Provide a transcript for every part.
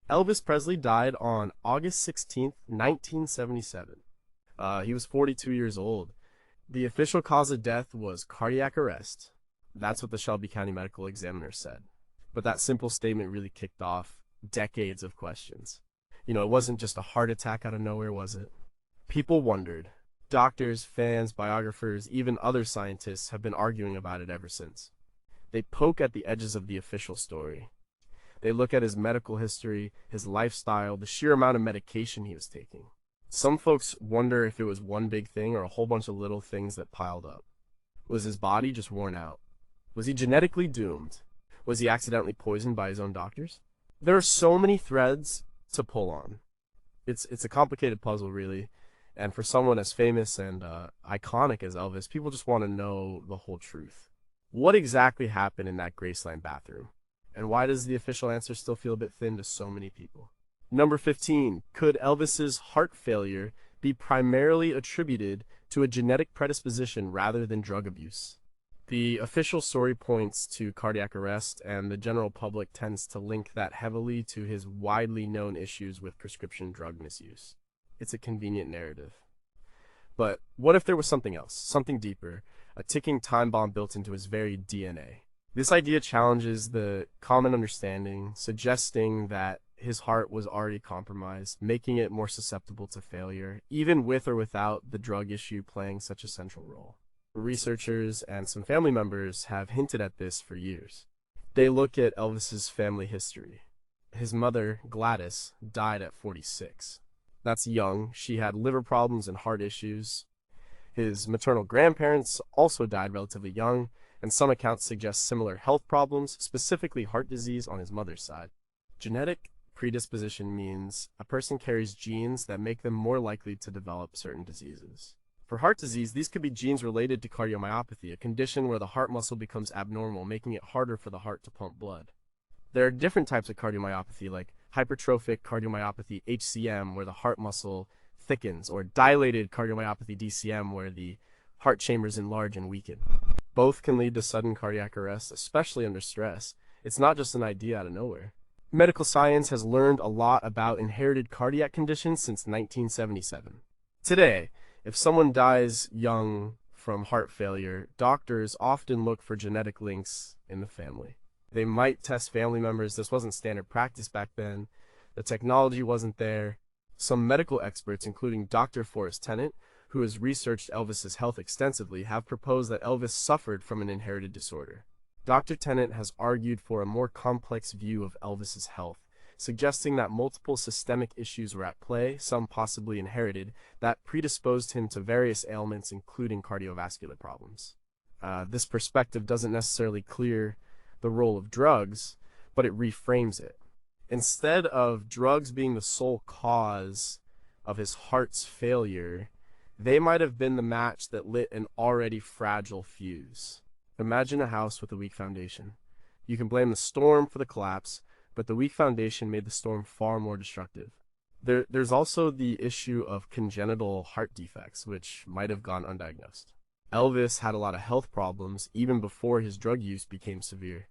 Elvis Presley died on August 16th, 1977. He was 42 years old. The official cause of death was cardiac arrest. That's what the Shelby County Medical Examiner said. But that simple statement really kicked off decades of questions. It wasn't just a heart attack out of nowhere, was it? People wondered. Doctors, fans, biographers, even other scientists have been arguing about it ever since. They poke at the edges of the official story. They look at his medical history, his lifestyle, the sheer amount of medication he was taking. Some folks wonder if it was one big thing or a whole bunch of little things that piled up. Was his body just worn out? Was he genetically doomed? Was he accidentally poisoned by his own doctors? There are so many threads to pull on. It's a complicated puzzle, really. And for someone as famous and iconic as Elvis, people just want to know the whole truth. What exactly happened in that Graceland bathroom? And why does the official answer still feel a bit thin to so many people? Number 15. Could Elvis's heart failure be primarily attributed to a genetic predisposition rather than drug abuse? The official story points to cardiac arrest, and the general public tends to link that heavily to his widely known issues with prescription drug misuse. It's a convenient narrative. But what if there was something else, something deeper, a ticking time bomb built into his very DNA? This idea challenges the common understanding, suggesting that his heart was already compromised, making it more susceptible to failure, even with or without the drug issue playing such a central role. Researchers and some family members have hinted at this for years. They look at Elvis's family history. His mother, Gladys, died at 46. That's young. She had liver problems and heart issues. His maternal grandparents also died relatively young, and some accounts suggest similar health problems, specifically heart disease on his mother's side. Genetic predisposition means a person carries genes that make them more likely to develop certain diseases. For heart disease, these could be genes related to cardiomyopathy, a condition where the heart muscle becomes abnormal, making it harder for the heart to pump blood. There are different types of cardiomyopathy, like hypertrophic cardiomyopathy, HCM, where the heart muscle thickens, or dilated cardiomyopathy, DCM, where the heart chambers enlarge and weaken. Both can lead to sudden cardiac arrest, especially under stress. It's not just an idea out of nowhere. Medical science has learned a lot about inherited cardiac conditions since 1977. Today, if someone dies young from heart failure, doctors often look for genetic links in the family. They might test family members. This wasn't standard practice back then. The technology wasn't there. Some medical experts, including Dr. Forrest Tennant, who has researched Elvis's health extensively, have proposed that Elvis suffered from an inherited disorder. Dr. Tennant has argued for a more complex view of Elvis's health, suggesting that multiple systemic issues were at play, some possibly inherited, that predisposed him to various ailments, including cardiovascular problems. This perspective doesn't necessarily clear the role of drugs, but it reframes it. Instead of drugs being the sole cause of his heart's failure, they might have been the match that lit an already fragile fuse. Imagine a house with a weak foundation. You can blame the storm for the collapse, but the weak foundation made the storm far more destructive. There's also the issue of congenital heart defects, which might have gone undiagnosed. Elvis had a lot of health problems even before his drug use became severe.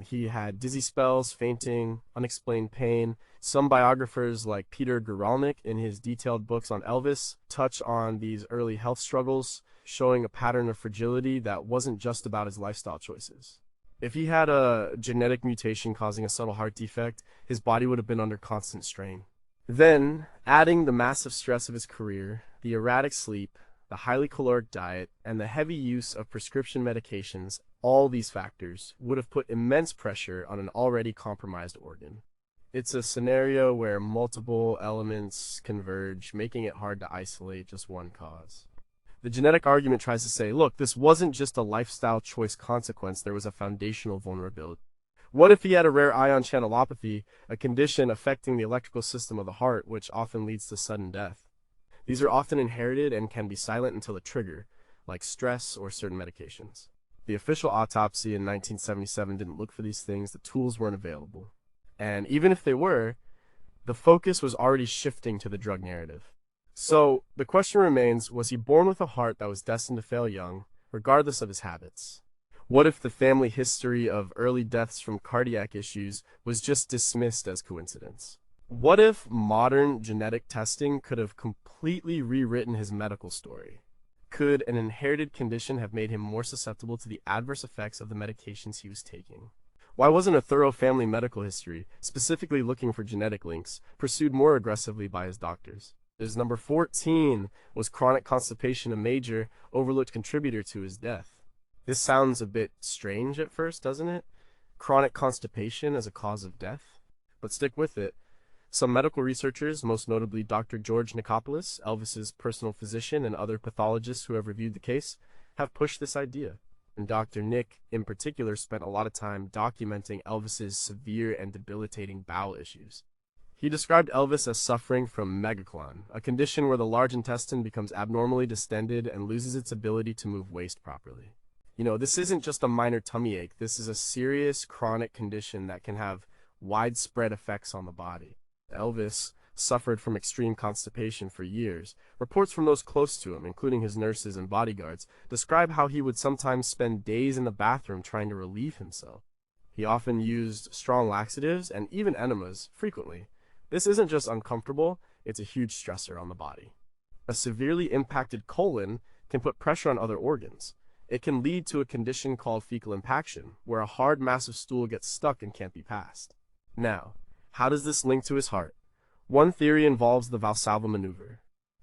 He had dizzy spells, fainting, unexplained pain. Some biographers, like Peter Guralnick in his detailed books on Elvis, touch on these early health struggles, showing a pattern of fragility that wasn't just about his lifestyle choices. If he had a genetic mutation causing a subtle heart defect, his body would have been under constant strain. Then, adding the massive stress of his career, the erratic sleep, the highly caloric diet, and the heavy use of prescription medications, all these factors would have put immense pressure on an already compromised organ. It's a scenario where multiple elements converge, making it hard to isolate just one cause. The genetic argument tries to say, look, this wasn't just a lifestyle choice consequence, there was a foundational vulnerability. What if he had a rare ion channelopathy, a condition affecting the electrical system of the heart, which often leads to sudden death? These are often inherited and can be silent until a trigger, like stress or certain medications. The official autopsy in 1977 didn't look for these things, the tools weren't available. And even if they were, the focus was already shifting to the drug narrative. So, the question remains, was he born with a heart that was destined to fail young, regardless of his habits? What if the family history of early deaths from cardiac issues was just dismissed as coincidence? What if modern genetic testing could have completely rewritten his medical story? Could an inherited condition have made him more susceptible to the adverse effects of the medications he was taking? Why wasn't a thorough family medical history, specifically looking for genetic links, pursued more aggressively by his doctors? His number 14 was chronic constipation, a major, overlooked contributor to his death. This sounds a bit strange at first, doesn't it? Chronic constipation as a cause of death? But stick with it. Some medical researchers, most notably Dr. George Nichopoulos, Elvis's personal physician, and other pathologists who have reviewed the case, have pushed this idea. And Dr. Nick, in particular, spent a lot of time documenting Elvis's severe and debilitating bowel issues. He described Elvis as suffering from megaclon, a condition where the large intestine becomes abnormally distended and loses its ability to move waste properly. This isn't just a minor tummy ache. This is a serious chronic condition that can have widespread effects on the body. Elvis suffered from extreme constipation for years. Reports from those close to him, including his nurses and bodyguards, describe how he would sometimes spend days in the bathroom trying to relieve himself. He often used strong laxatives and even enemas frequently. This isn't just uncomfortable, it's a huge stressor on the body. A severely impacted colon can put pressure on other organs. It can lead to a condition called fecal impaction, where a hard mass of stool gets stuck and can't be passed. Now, how does this link to his heart? One theory involves the Valsalva maneuver.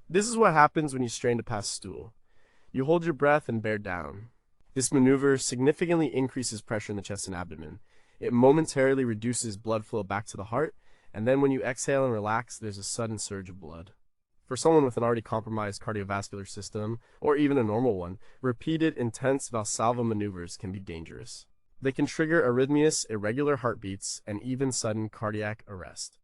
This is what happens when you strain to pass stool. You hold your breath and bear down. This maneuver significantly increases pressure in the chest and abdomen. It momentarily reduces blood flow back to the heart, and then when you exhale and relax, there's a sudden surge of blood. For someone with an already compromised cardiovascular system, or even a normal one, repeated intense Valsalva maneuvers can be dangerous. They can trigger arrhythmias, irregular heartbeats, and even sudden cardiac arrest.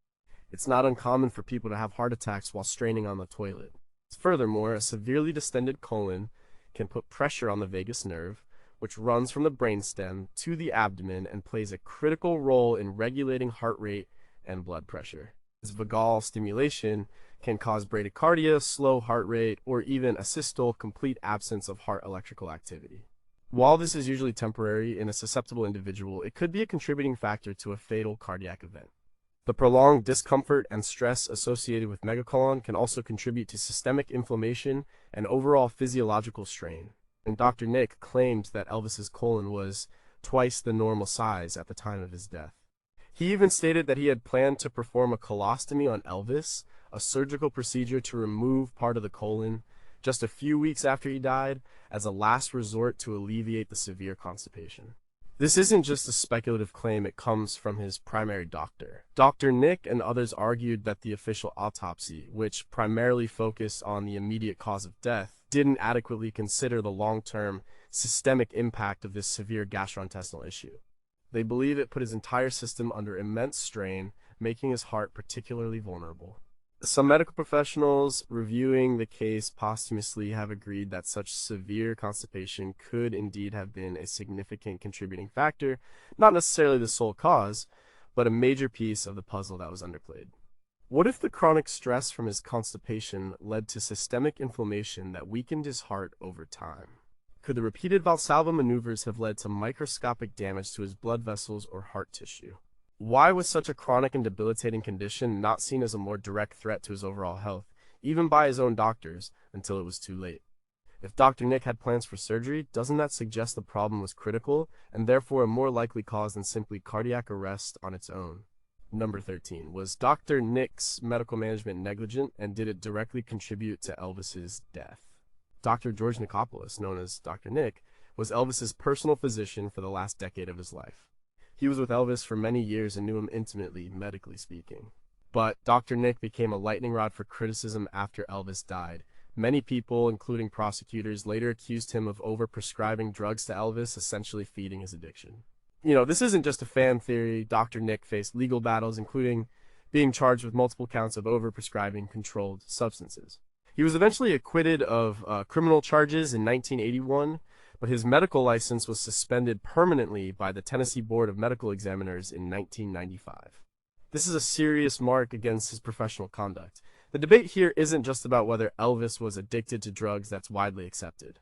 It's not uncommon for people to have heart attacks while straining on the toilet. Furthermore, a severely distended colon can put pressure on the vagus nerve, which runs from the brainstem to the abdomen and plays a critical role in regulating heart rate and blood pressure. This vagal stimulation can cause bradycardia, slow heart rate, or even asystole, complete absence of heart electrical activity. While this is usually temporary in a susceptible individual, it could be a contributing factor to a fatal cardiac event. The prolonged discomfort and stress associated with megacolon can also contribute to systemic inflammation and overall physiological strain. And Dr. Nick claimed that Elvis's colon was twice the normal size at the time of his death. He even stated that he had planned to perform a colostomy on Elvis, a surgical procedure to remove part of the colon, just a few weeks after he died, as a last resort to alleviate the severe constipation. This isn't just a speculative claim, it comes from his primary doctor. Dr. Nick and others argued that the official autopsy, which primarily focused on the immediate cause of death, didn't adequately consider the long-term systemic impact of this severe gastrointestinal issue. They believe it put his entire system under immense strain, making his heart particularly vulnerable. Some medical professionals reviewing the case posthumously have agreed that such severe constipation could indeed have been a significant contributing factor, not necessarily the sole cause, but a major piece of the puzzle that was underplayed. What if the chronic stress from his constipation led to systemic inflammation that weakened his heart over time? Could the repeated Valsalva maneuvers have led to microscopic damage to his blood vessels or heart tissue? Why was such a chronic and debilitating condition not seen as a more direct threat to his overall health, even by his own doctors, until it was too late? If Dr. Nick had plans for surgery, doesn't that suggest the problem was critical, and therefore a more likely cause than simply cardiac arrest on its own? Number 13. Was Dr. Nick's medical management negligent, and did it directly contribute to Elvis's death? Dr. George Nichopoulos, known as Dr. Nick, was Elvis's personal physician for the last decade of his life. He was with Elvis for many years and knew him intimately, medically speaking. But Dr. Nick became a lightning rod for criticism after Elvis died. Many people, including prosecutors, later accused him of over-prescribing drugs to Elvis, essentially feeding his addiction. This isn't just a fan theory. Dr. Nick faced legal battles, including being charged with multiple counts of over-prescribing controlled substances. He was eventually acquitted of criminal charges in 1981, but his medical license was suspended permanently by the Tennessee Board of Medical Examiners in 1995. This is a serious mark against his professional conduct. The debate here isn't just about whether Elvis was addicted to drugs that's widely accepted.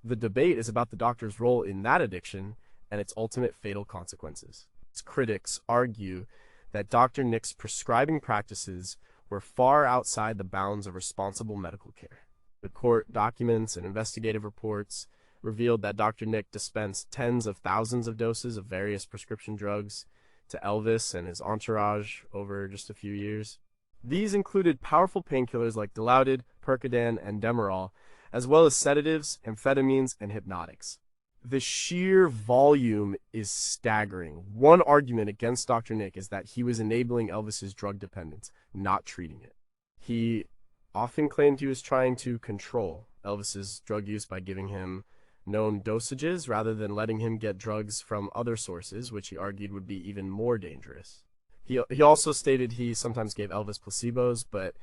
The debate is about the doctor's role in that addiction and its ultimate fatal consequences. Critics argue that Dr. Nick's prescribing practices were far outside the bounds of responsible medical care. The court documents and investigative reports revealed that Dr. Nick dispensed tens of thousands of doses of various prescription drugs to Elvis and his entourage over just a few years. These included powerful painkillers like Dilaudid, Percodan, and Demerol, as well as sedatives, amphetamines, and hypnotics. The sheer volume is staggering. One argument against Dr. Nick is that he was enabling Elvis's drug dependence, not treating it. He often claimed he was trying to control Elvis's drug use by giving him known dosages rather than letting him get drugs from other sources, which he argued would be even more dangerous. He also stated he sometimes gave Elvis placebos, but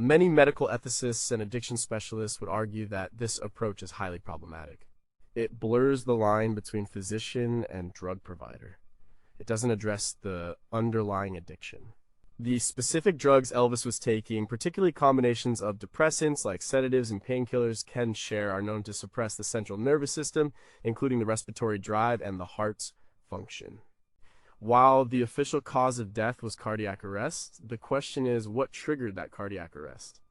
many medical ethicists and addiction specialists would argue that this approach is highly problematic. It blurs the line between physician and drug provider. It doesn't address the underlying addiction. The specific drugs Elvis was taking, particularly combinations of depressants like sedatives and painkillers Ken share, are known to suppress the central nervous system, including the respiratory drive and the heart's function. While the official cause of death was cardiac arrest, the question is what triggered that cardiac arrest?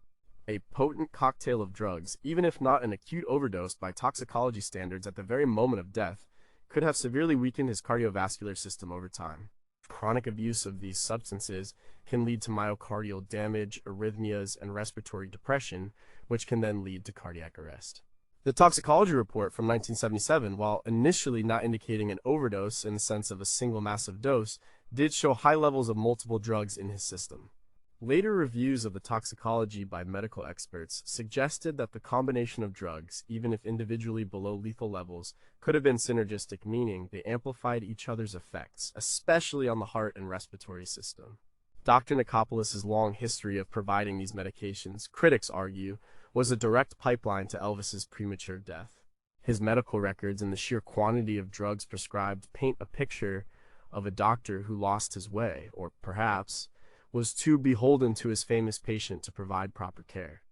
A potent cocktail of drugs, even if not an acute overdose by toxicology standards at the very moment of death, could have severely weakened his cardiovascular system over time. Chronic abuse of these substances can lead to myocardial damage, arrhythmias, and respiratory depression, which can then lead to cardiac arrest. The toxicology report from 1977, while initially not indicating an overdose in the sense of a single massive dose, did show high levels of multiple drugs in his system. Later reviews of the toxicology by medical experts suggested that the combination of drugs, even if individually below lethal levels, could have been synergistic, meaning they amplified each other's effects, especially on the heart and respiratory system. Dr. Nicopoulos's long history of providing these medications, critics argue, was a direct pipeline to Elvis's premature death. His medical records and the sheer quantity of drugs prescribed paint a picture of a doctor who lost his way, or perhaps was too beholden to his famous patient to provide proper care.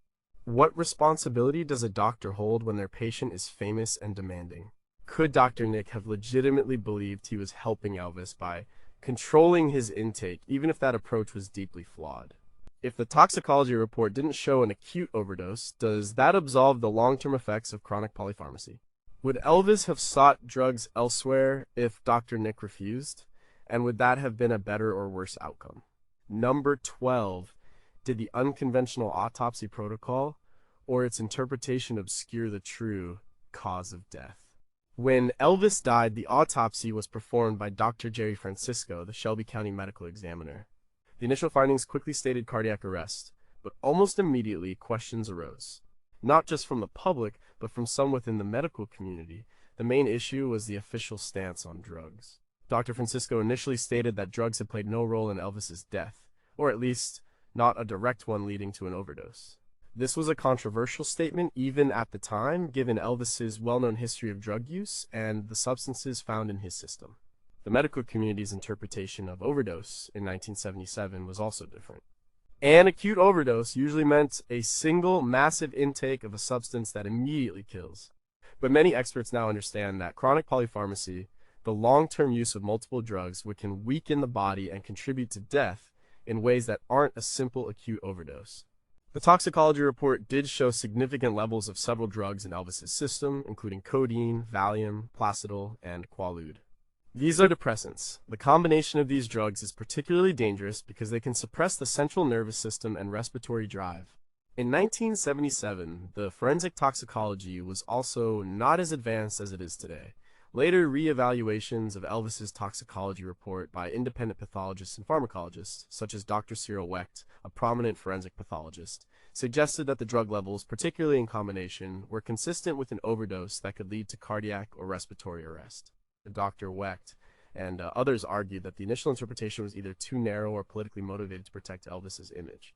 What responsibility does a doctor hold when their patient is famous and demanding? Could Dr. Nick have legitimately believed he was helping Elvis by controlling his intake, even if that approach was deeply flawed? If the toxicology report didn't show an acute overdose, does that absolve the long-term effects of chronic polypharmacy? Would Elvis have sought drugs elsewhere if Dr. Nick refused? And would that have been a better or worse outcome? Number 12, did the unconventional autopsy protocol or its interpretation obscure the true cause of death? When Elvis died, the autopsy was performed by Dr. Jerry Francisco, the Shelby County medical examiner. The initial findings quickly stated cardiac arrest, but almost immediately questions arose. Not just from the public, but from some within the medical community. The main issue was the official stance on drugs. Dr. Francisco initially stated that drugs had played no role in Elvis's death, or at least not a direct one leading to an overdose. This was a controversial statement even at the time, given Elvis's well-known history of drug use and the substances found in his system. The medical community's interpretation of overdose in 1977 was also different. An acute overdose usually meant a single massive intake of a substance that immediately kills. But many experts now understand that chronic polypharmacy, the long-term use of multiple drugs, can weaken the body and contribute to death in ways that aren't a simple acute overdose. The toxicology report did show significant levels of several drugs in Elvis's system, including codeine, Valium, Placidol, and Quaalude. These are depressants. The combination of these drugs is particularly dangerous because they can suppress the central nervous system and respiratory drive. In 1977, the forensic toxicology was also not as advanced as it is today. Later re-evaluations of Elvis's toxicology report by independent pathologists and pharmacologists, such as Dr. Cyril Wecht, a prominent forensic pathologist, suggested that the drug levels, particularly in combination, were consistent with an overdose that could lead to cardiac or respiratory arrest. Dr. Wecht and others argued that the initial interpretation was either too narrow or politically motivated to protect Elvis's image.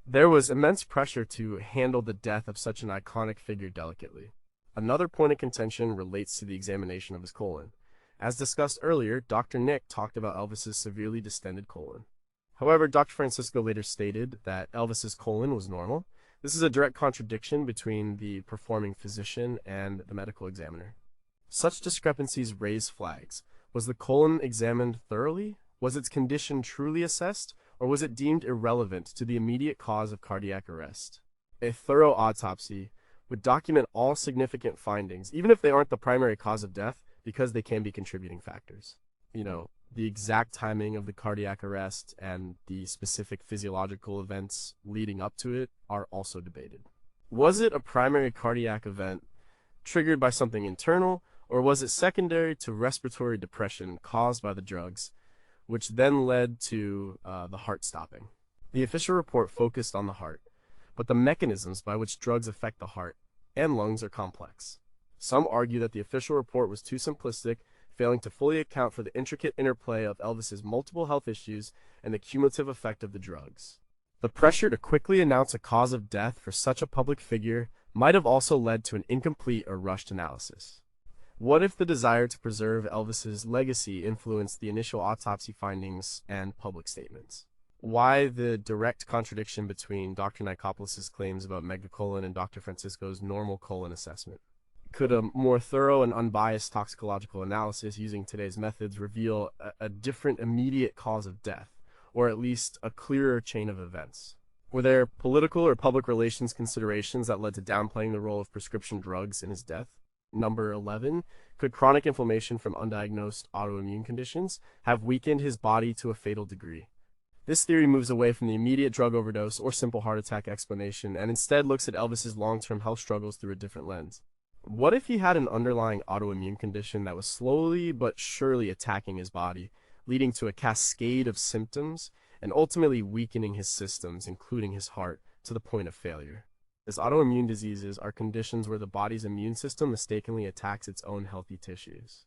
There was immense pressure to handle the death of such an iconic figure delicately. Another point of contention relates to the examination of his colon. As discussed earlier, Dr. Nick talked about Elvis's severely distended colon. However, Dr. Francisco later stated that Elvis's colon was normal. This is a direct contradiction between the performing physician and the medical examiner. Such discrepancies raise flags. Was the colon examined thoroughly? Was its condition truly assessed? Or was it deemed irrelevant to the immediate cause of cardiac arrest? A thorough autopsy would document all significant findings, even if they aren't the primary cause of death, because they can be contributing factors. The exact timing of the cardiac arrest and the specific physiological events leading up to it are also debated. Was it a primary cardiac event triggered by something internal, or was it secondary to respiratory depression caused by the drugs, which then led to the heart stopping? The official report focused on the heart, but the mechanisms by which drugs affect the heart and lungs are complex. Some argue that the official report was too simplistic, failing to fully account for the intricate interplay of Elvis's multiple health issues and the cumulative effect of the drugs. The pressure to quickly announce a cause of death for such a public figure might have also led to an incomplete or rushed analysis. What if the desire to preserve Elvis's legacy influenced the initial autopsy findings and public statements? Why the direct contradiction between Dr. Nicopoulos's claims about megacolon and Dr. Francisco's normal colon assessment? Could a more thorough and unbiased toxicological analysis using today's methods reveal a different immediate cause of death, or at least a clearer chain of events? Were there political or public relations considerations that led to downplaying the role of prescription drugs in his death? Number 11, could chronic inflammation from undiagnosed autoimmune conditions have weakened his body to a fatal degree? This theory moves away from the immediate drug overdose or simple heart attack explanation and instead looks at Elvis's long-term health struggles through a different lens. What if he had an underlying autoimmune condition that was slowly but surely attacking his body, leading to a cascade of symptoms and ultimately weakening his systems, including his heart, to the point of failure? As autoimmune diseases are conditions where the body's immune system mistakenly attacks its own healthy tissues.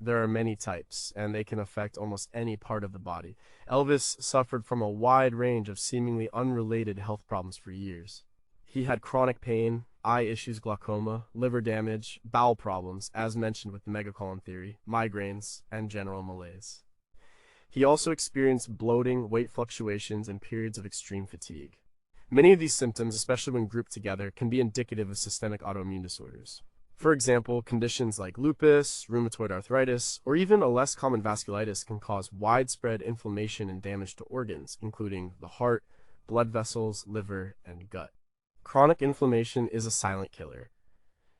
There are many types, and they can affect almost any part of the body. Elvis suffered from a wide range of seemingly unrelated health problems for years. He had chronic pain, eye issues, glaucoma, liver damage, bowel problems, as mentioned with the megacolon theory, migraines, and general malaise. He also experienced bloating, weight fluctuations, and periods of extreme fatigue. Many of these symptoms, especially when grouped together, can be indicative of systemic autoimmune disorders. For example, conditions like lupus, rheumatoid arthritis, or even a less common vasculitis can cause widespread inflammation and damage to organs, including the heart, blood vessels, liver, and gut. Chronic inflammation is a silent killer.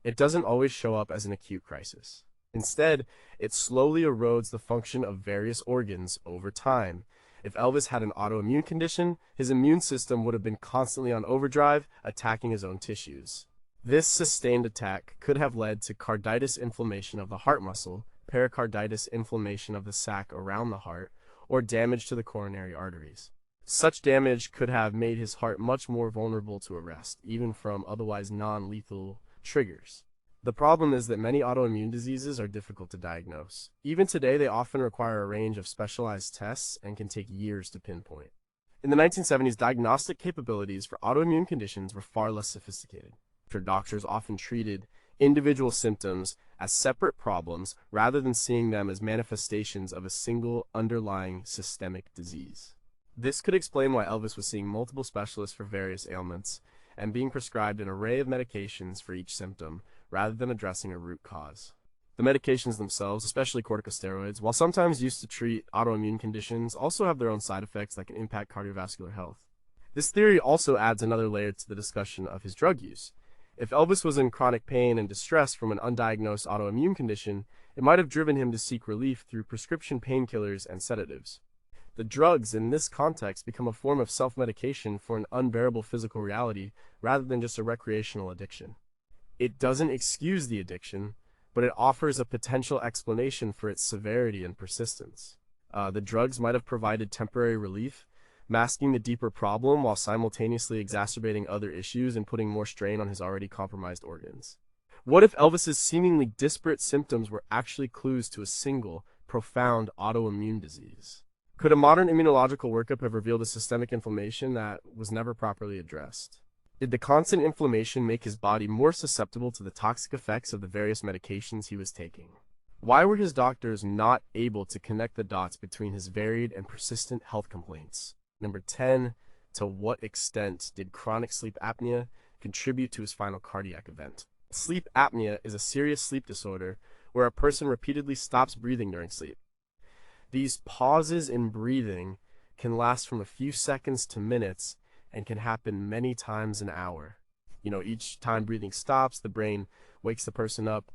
It doesn't always show up as an acute crisis. Instead, it slowly erodes the function of various organs over time. If Elvis had an autoimmune condition, his immune system would have been constantly on overdrive, attacking his own tissues. This sustained attack could have led to carditis, inflammation of the heart muscle, pericarditis, inflammation of the sac around the heart, or damage to the coronary arteries. Such damage could have made his heart much more vulnerable to arrest, even from otherwise non-lethal triggers. The problem is that many autoimmune diseases are difficult to diagnose. Even today, they often require a range of specialized tests and can take years to pinpoint. In the 1970s, diagnostic capabilities for autoimmune conditions were far less sophisticated. Doctors often treated individual symptoms as separate problems rather than seeing them as manifestations of a single underlying systemic disease. This could explain why Elvis was seeing multiple specialists for various ailments and being prescribed an array of medications for each symptom, rather than addressing a root cause. The medications themselves, especially corticosteroids, while sometimes used to treat autoimmune conditions, also have their own side effects that can impact cardiovascular health. This theory also adds another layer to the discussion of his drug use. If Elvis was in chronic pain and distress from an undiagnosed autoimmune condition, it might have driven him to seek relief through prescription painkillers and sedatives. The drugs in this context become a form of self-medication for an unbearable physical reality rather than just a recreational addiction. It doesn't excuse the addiction, but it offers a potential explanation for its severity and persistence. The drugs might have provided temporary relief, masking the deeper problem while simultaneously exacerbating other issues and putting more strain on his already compromised organs. What if Elvis's seemingly disparate symptoms were actually clues to a single, profound autoimmune disease? Could a modern immunological workup have revealed a systemic inflammation that was never properly addressed? Did the constant inflammation make his body more susceptible to the toxic effects of the various medications he was taking? Why were his doctors not able to connect the dots between his varied and persistent health complaints? Number 10, to what extent did chronic sleep apnea contribute to his final cardiac event. Sleep apnea is a serious sleep disorder where a person repeatedly stops breathing during sleep. These pauses in breathing can last from a few seconds to minutes and can happen many times an hour. Each time breathing stops, the brain wakes the person up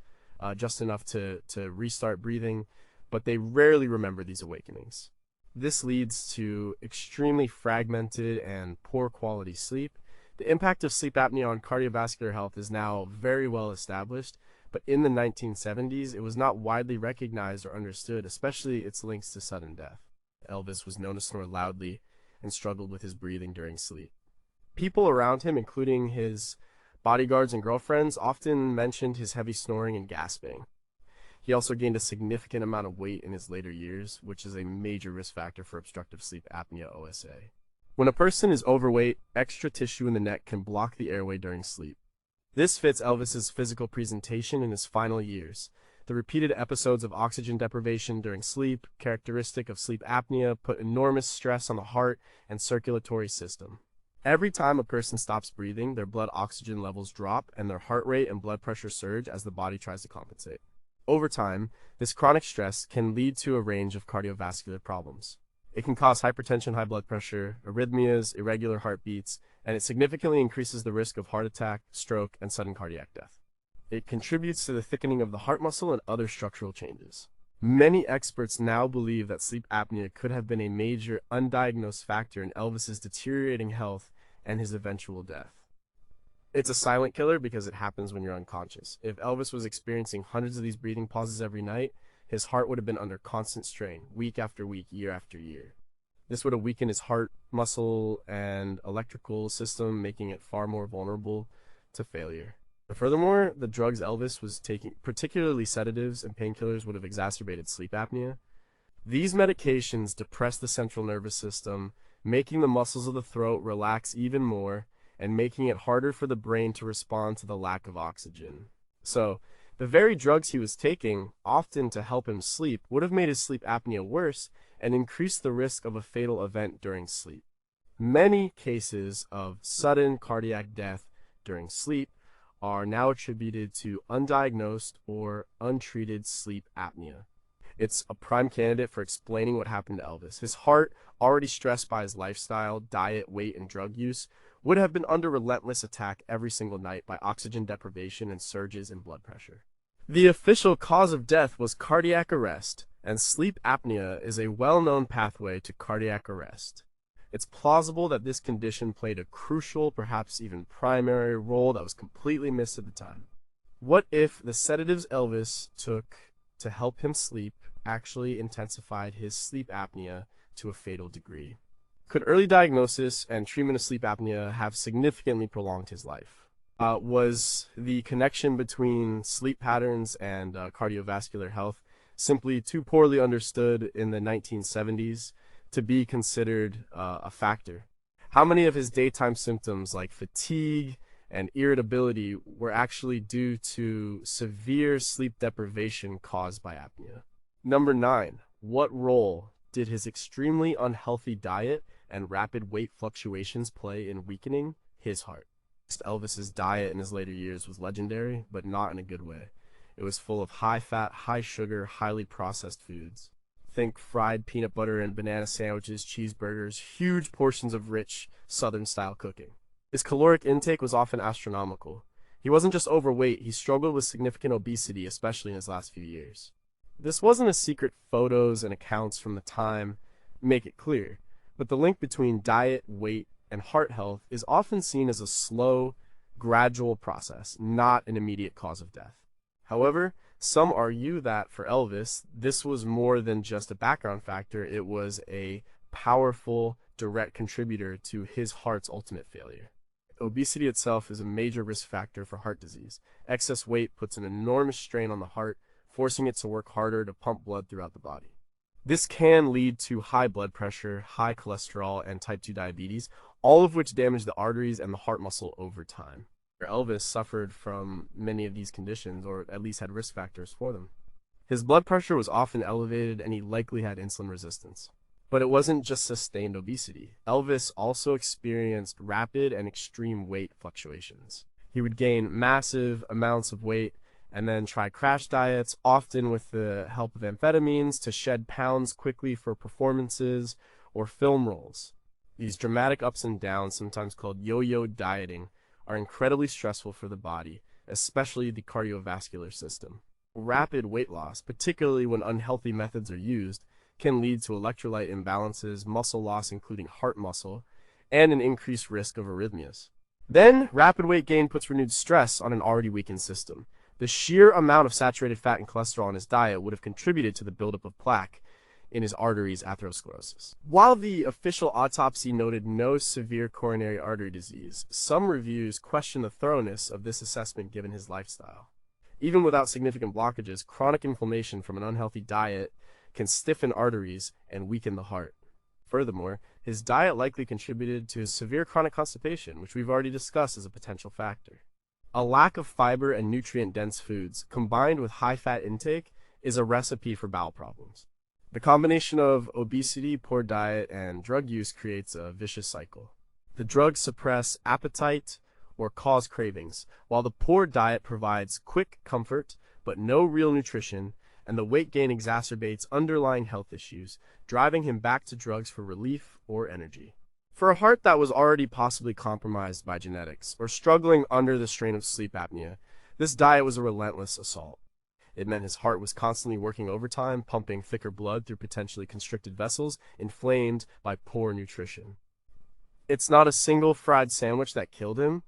just enough to restart breathing, but they rarely remember these awakenings. This leads to extremely fragmented and poor quality sleep. The impact of sleep apnea on cardiovascular health is now very well established, but in the 1970s, it was not widely recognized or understood, especially its links to sudden death. Elvis was known to snore loudly and struggled with his breathing during sleep. People around him, including his bodyguards and girlfriends, often mentioned his heavy snoring and gasping. He also gained a significant amount of weight in his later years, which is a major risk factor for obstructive sleep apnea (OSA). When a person is overweight, extra tissue in the neck can block the airway during sleep. This fits Elvis's physical presentation in his final years. The repeated episodes of oxygen deprivation during sleep, characteristic of sleep apnea, put enormous stress on the heart and circulatory system. Every time a person stops breathing, their blood oxygen levels drop and their heart rate and blood pressure surge as the body tries to compensate. Over time, this chronic stress can lead to a range of cardiovascular problems. It can cause hypertension, high blood pressure, arrhythmias, irregular heartbeats, and it significantly increases the risk of heart attack, stroke, and sudden cardiac death. It contributes to the thickening of the heart muscle and other structural changes. Many experts now believe that sleep apnea could have been a major undiagnosed factor in Elvis's deteriorating health and his eventual death. It's a silent killer because it happens when you're unconscious. If Elvis was experiencing hundreds of these breathing pauses every night, his heart would have been under constant strain, week after week, year after year. This would have weakened his heart muscle and electrical system, making it far more vulnerable to failure. Furthermore, the drugs Elvis was taking, particularly sedatives and painkillers, would have exacerbated sleep apnea. These medications depress the central nervous system, making the muscles of the throat relax even more, and making it harder for the brain to respond to the lack of oxygen. So, the very drugs he was taking, often to help him sleep, would have made his sleep apnea worse and increased the risk of a fatal event during sleep. Many cases of sudden cardiac death during sleep are now attributed to undiagnosed or untreated sleep apnea. It's a prime candidate for explaining what happened to Elvis. His heart, already stressed by his lifestyle, diet, weight, and drug use, would have been under relentless attack every single night by oxygen deprivation and surges in blood pressure. The official cause of death was cardiac arrest, and sleep apnea is a well-known pathway to cardiac arrest. It's plausible that this condition played a crucial, perhaps even primary role that was completely missed at the time. What if the sedatives Elvis took to help him sleep actually intensified his sleep apnea to a fatal degree? Could early diagnosis and treatment of sleep apnea have significantly prolonged his life? Was the connection between sleep patterns and cardiovascular health simply too poorly understood in the 1970s to be considered a factor? How many of his daytime symptoms like fatigue and irritability were actually due to severe sleep deprivation caused by apnea? Number 9. What role did his extremely unhealthy diet and rapid weight fluctuations play in weakening his heart? Elvis's diet in his later years was legendary, but not in a good way. It was full of high-fat, high-sugar, highly processed foods. Think fried peanut butter and banana sandwiches, cheeseburgers, huge portions of rich, Southern-style cooking. His caloric intake was often astronomical. He wasn't just overweight, he struggled with significant obesity, especially in his last few years. This wasn't a secret. Photos and accounts from the time make it clear, but the link between diet, weight, and heart health is often seen as a slow, gradual process, not an immediate cause of death. However, some argue that for Elvis, this was more than just a background factor, it was a powerful, direct contributor to his heart's ultimate failure. Obesity itself is a major risk factor for heart disease. Excess weight puts an enormous strain on the heart, forcing it to work harder to pump blood throughout the body. This can lead to high blood pressure, high cholesterol, and type 2 diabetes, all of which damage the arteries and the heart muscle over time. Elvis suffered from many of these conditions, or at least had risk factors for them. His blood pressure was often elevated, and he likely had insulin resistance. But it wasn't just sustained obesity. Elvis also experienced rapid and extreme weight fluctuations. He would gain massive amounts of weight and then try crash diets, often with the help of amphetamines, to shed pounds quickly for performances or film roles. These dramatic ups and downs, sometimes called yo-yo dieting, are incredibly stressful for the body, especially the cardiovascular system. Rapid weight loss, particularly when unhealthy methods are used, can lead to electrolyte imbalances, muscle loss including heart muscle, and an increased risk of arrhythmias. Then, rapid weight gain puts renewed stress on an already weakened system. The sheer amount of saturated fat and cholesterol in his diet would have contributed to the buildup of plaque in his arteries, atherosclerosis. While the official autopsy noted no severe coronary artery disease, some reviews question the thoroughness of this assessment given his lifestyle. Even without significant blockages, chronic inflammation from an unhealthy diet can stiffen arteries and weaken the heart. Furthermore, his diet likely contributed to his severe chronic constipation, which we've already discussed as a potential factor. A lack of fiber and nutrient-dense foods, combined with high-fat intake, is a recipe for bowel problems. The combination of obesity, poor diet, and drug use creates a vicious cycle. The drugs suppress appetite or cause cravings, while the poor diet provides quick comfort but no real nutrition, and the weight gain exacerbates underlying health issues, driving him back to drugs for relief or energy. For a heart that was already possibly compromised by genetics, or struggling under the strain of sleep apnea, this diet was a relentless assault. It meant his heart was constantly working overtime, pumping thicker blood through potentially constricted vessels, inflamed by poor nutrition. It's not a single fried sandwich that killed him,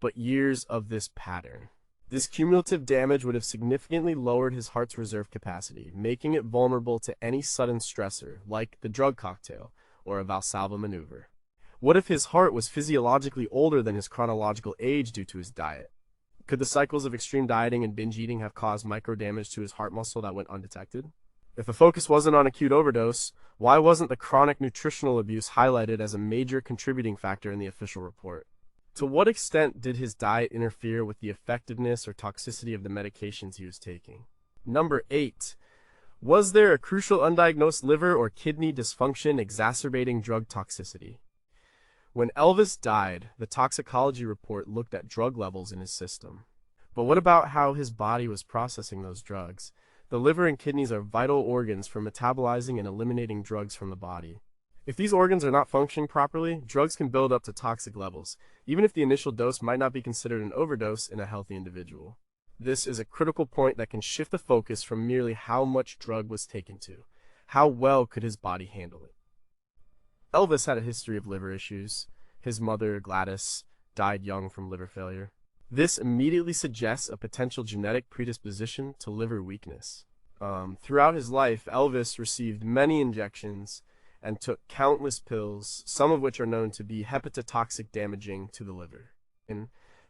but years of this pattern. This cumulative damage would have significantly lowered his heart's reserve capacity, making it vulnerable to any sudden stressor, like the drug cocktail or a Valsalva maneuver. What if his heart was physiologically older than his chronological age due to his diet? Could the cycles of extreme dieting and binge eating have caused micro damage to his heart muscle that went undetected? If the focus wasn't on acute overdose, why wasn't the chronic nutritional abuse highlighted as a major contributing factor in the official report? To what extent did his diet interfere with the effectiveness or toxicity of the medications he was taking? Number 8. Was there a crucial undiagnosed liver or kidney dysfunction exacerbating drug toxicity? When Elvis died, the toxicology report looked at drug levels in his system. But what about how his body was processing those drugs? The liver and kidneys are vital organs for metabolizing and eliminating drugs from the body. If these organs are not functioning properly, drugs can build up to toxic levels, even if the initial dose might not be considered an overdose in a healthy individual. This is a critical point that can shift the focus from merely how much drug was taken to how well could his body handle it. Elvis had a history of liver issues. His mother, Gladys, died young from liver failure. This immediately suggests a potential genetic predisposition to liver weakness. Throughout his life, Elvis received many injections and took countless pills, some of which are known to be hepatotoxic damaging to the liver.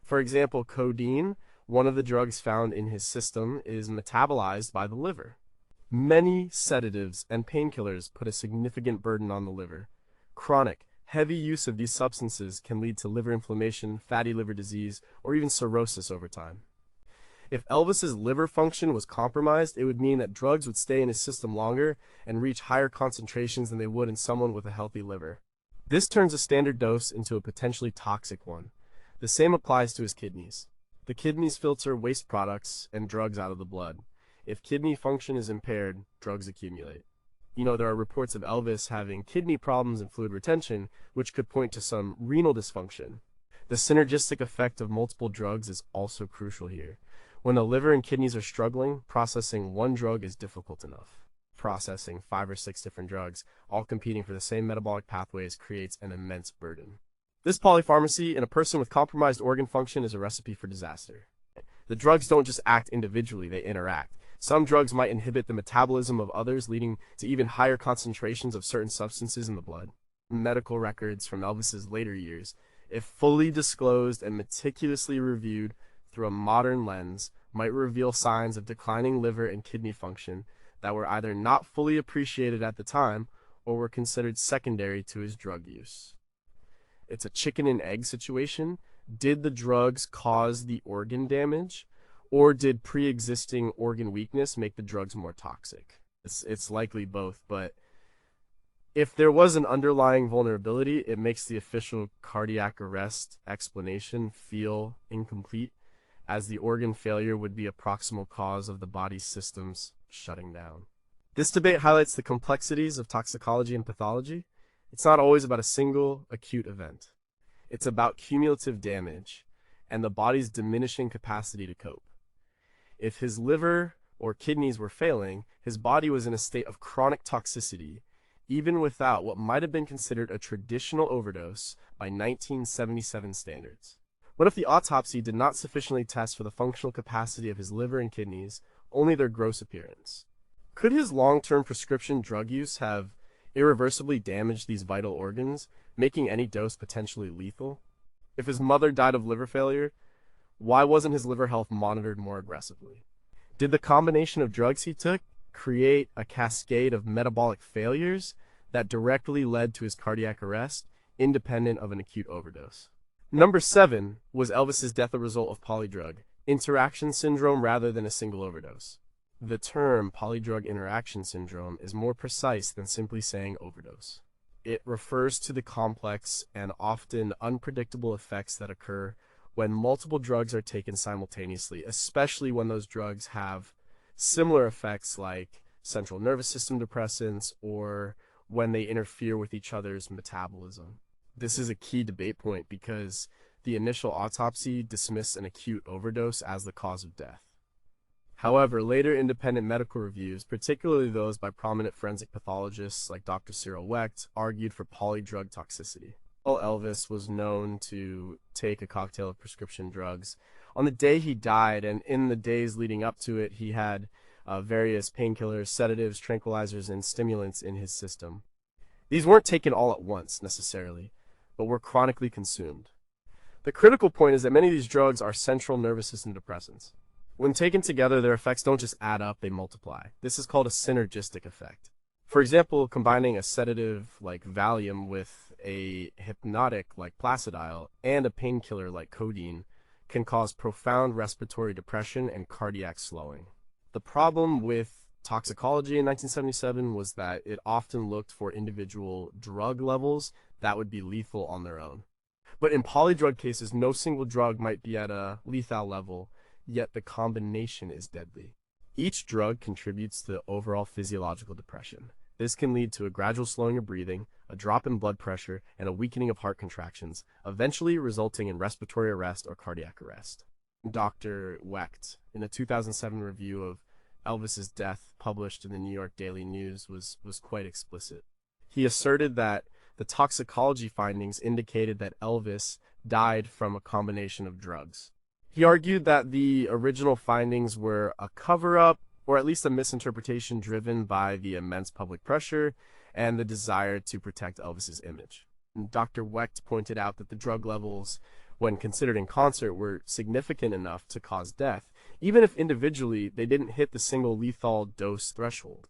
For example, codeine, one of the drugs found in his system, is metabolized by the liver. Many sedatives and painkillers put a significant burden on the liver. Chronic, heavy use of these substances can lead to liver inflammation, fatty liver disease, or even cirrhosis over time. If Elvis's liver function was compromised, it would mean that drugs would stay in his system longer and reach higher concentrations than they would in someone with a healthy liver. This turns a standard dose into a potentially toxic one. The same applies to his kidneys. The kidneys filter waste products and drugs out of the blood. If kidney function is impaired, drugs accumulate. There are reports of Elvis having kidney problems and fluid retention, which could point to some renal dysfunction. The synergistic effect of multiple drugs is also crucial here. When the liver and kidneys are struggling, processing one drug is difficult enough. Processing 5 or 6 different drugs, all competing for the same metabolic pathways, creates an immense burden. This polypharmacy in a person with compromised organ function is a recipe for disaster. The drugs don't just act individually, they interact. Some drugs might inhibit the metabolism of others, leading to even higher concentrations of certain substances in the blood. Medical records from Elvis's later years, if fully disclosed and meticulously reviewed through a modern lens, might reveal signs of declining liver and kidney function that were either not fully appreciated at the time or were considered secondary to his drug use. It's a chicken and egg situation. Did the drugs cause the organ damage? Or did pre-existing organ weakness make the drugs more toxic? It's likely both, but If there was an underlying vulnerability, it makes the official cardiac arrest explanation feel incomplete, as the organ failure would be a proximal cause of the body's systems shutting down. This debate highlights the complexities of toxicology and pathology. It's not always about a single acute event. It's about cumulative damage and the body's diminishing capacity to cope. If his liver or kidneys were failing, his body was in a state of chronic toxicity, even without what might have been considered a traditional overdose by 1977 standards. What if the autopsy did not sufficiently test for the functional capacity of his liver and kidneys, only their gross appearance? Could his long-term prescription drug use have irreversibly damaged these vital organs, making any dose potentially lethal? If his mother died of liver failure, why wasn't his liver health monitored more aggressively? Did the combination of drugs he took create a cascade of metabolic failures that directly led to his cardiac arrest, independent of an acute overdose? Number 7, was Elvis's death a result of polydrug interaction syndrome rather than a single overdose? The term polydrug interaction syndrome is more precise than simply saying overdose. It refers to the complex and often unpredictable effects that occur when multiple drugs are taken simultaneously, especially when those drugs have similar effects like central nervous system depressants or when they interfere with each other's metabolism. This is a key debate point because the initial autopsy dismissed an acute overdose as the cause of death. However, later independent medical reviews, particularly those by prominent forensic pathologists like Dr. Cyril Wecht, argued for polydrug toxicity. While Elvis was known to take a cocktail of prescription drugs, on the day he died and in the days leading up to it, he had various painkillers, sedatives, tranquilizers, and stimulants in his system. These weren't taken all at once, necessarily, but were chronically consumed. The critical point is that many of these drugs are central nervous system depressants. When taken together, their effects don't just add up, they multiply. This is called a synergistic effect. For example, combining a sedative like Valium with a hypnotic like Placidil and a painkiller like codeine can cause profound respiratory depression and cardiac slowing. The problem with toxicology in 1977 was that it often looked for individual drug levels that would be lethal on their own. But in polydrug cases, no single drug might be at a lethal level, yet the combination is deadly. Each drug contributes to the overall physiological depression. This can lead to a gradual slowing of breathing, a drop in blood pressure, and a weakening of heart contractions, eventually resulting in respiratory arrest or cardiac arrest. Dr. Wecht, in a 2007 review of Elvis's death published in the New York Daily News, was quite explicit. He asserted that the toxicology findings indicated that Elvis died from a combination of drugs. He argued that the original findings were a cover-up, or at least a misinterpretation driven by the immense public pressure and the desire to protect Elvis's image. Dr. Wecht pointed out that the drug levels, when considered in concert, were significant enough to cause death, even if individually they didn't hit the single lethal dose threshold.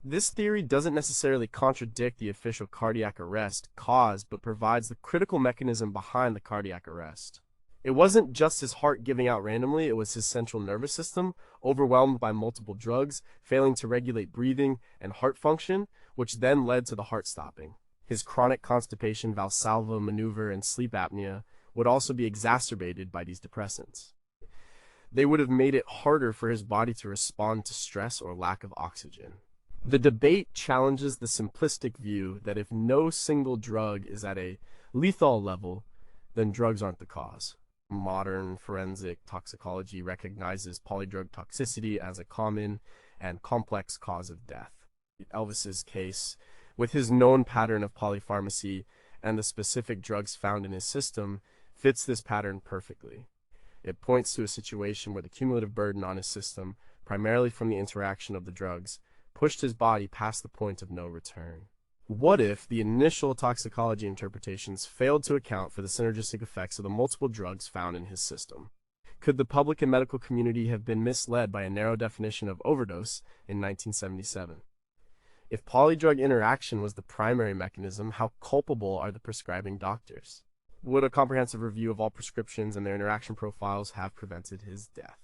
This theory doesn't necessarily contradict the official cardiac arrest cause, but provides the critical mechanism behind the cardiac arrest. It wasn't just his heart giving out randomly, it was his central nervous system, overwhelmed by multiple drugs, failing to regulate breathing and heart function, which then led to the heart stopping. His chronic constipation, Valsalva maneuver, and sleep apnea would also be exacerbated by these depressants. They would have made it harder for his body to respond to stress or lack of oxygen. The debate challenges the simplistic view that if no single drug is at a lethal level, then drugs aren't the cause. Modern forensic toxicology recognizes polydrug toxicity as a common and complex cause of death. Elvis's case, with his known pattern of polypharmacy and the specific drugs found in his system, fits this pattern perfectly. It points to a situation where the cumulative burden on his system, primarily from the interaction of the drugs, pushed his body past the point of no return. What if the initial toxicology interpretations failed to account for the synergistic effects of the multiple drugs found in his system? Could the public and medical community have been misled by a narrow definition of overdose in 1977? If polydrug interaction was the primary mechanism, how culpable are the prescribing doctors? Would a comprehensive review of all prescriptions and their interaction profiles have prevented his death?